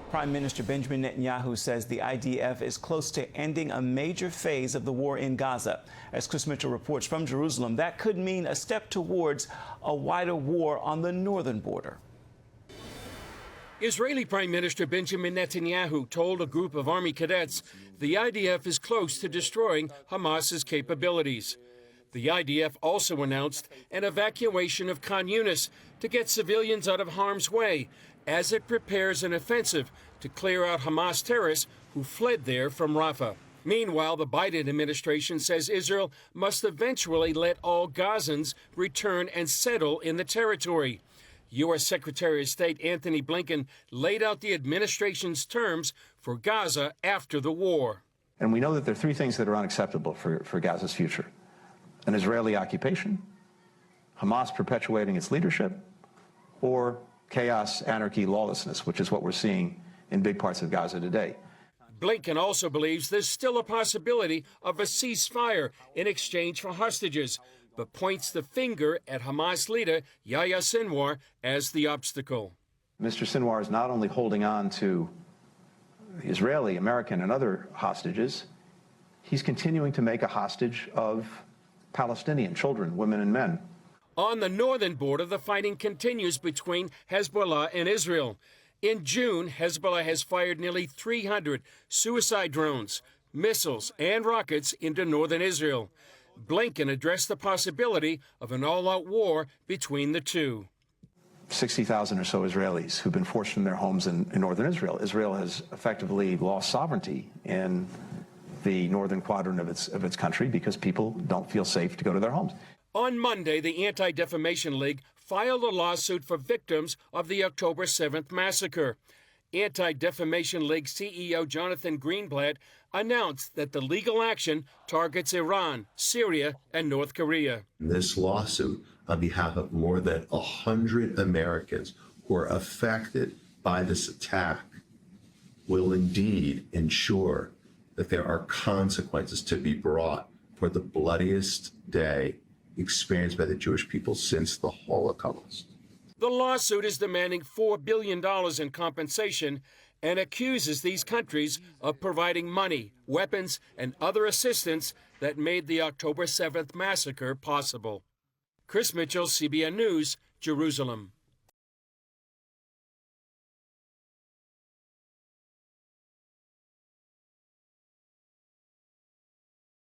Prime Minister Benjamin Netanyahu says the IDF is close to ending a major phase of the war in Gaza. As Chris Mitchell reports from Jerusalem, that could mean a step towards a wider war on the northern border. Israeli Prime Minister Benjamin Netanyahu told a group of army cadets the IDF is close to destroying Hamas's capabilities. The IDF also announced an evacuation of Khan Yunis to get civilians out of harm's way as it prepares an offensive to clear out Hamas terrorists who fled there from Rafah. Meanwhile, the Biden administration says Israel must eventually let all Gazans return and settle in the territory. U.S. Secretary of State Antony Blinken laid out the administration's terms for Gaza after the war. And we know that there are three things that are unacceptable for Gaza's future: an Israeli occupation, Hamas perpetuating its leadership, or chaos, anarchy, lawlessness, which is what we're seeing in big parts of Gaza today. Blinken also believes there's still a possibility of a ceasefire in exchange for hostages, but points the finger at Hamas leader Yahya Sinwar as the obstacle. Mr. Sinwar is not only holding on to Israeli, American, and other hostages, he's continuing to make a hostage of Palestinian children, women, and men. On the northern border, the fighting continues between Hezbollah and Israel. In June, Hezbollah has fired nearly 300 suicide drones, missiles, and rockets into northern Israel. Blinken addressed the possibility of an all-out war between the two. 60,000 or so Israelis who've been forced from their homes in northern Israel. Israel has effectively lost sovereignty in the northern quadrant of its country because people don't feel safe to go to their homes. On Monday, the Anti-Defamation League filed a lawsuit for victims of the October 7th massacre. Anti-Defamation League CEO Jonathan Greenblatt announced that the legal action targets Iran, Syria, and North Korea. This lawsuit, on behalf of more than 100 Americans who are affected by this attack, will indeed ensure that there are consequences to be brought for the bloodiest day experienced by the Jewish people since the Holocaust. The lawsuit is demanding $4 billion in compensation and accuses these countries of providing money, weapons, and other assistance that made the October 7th massacre possible. Chris Mitchell, CBN News, Jerusalem.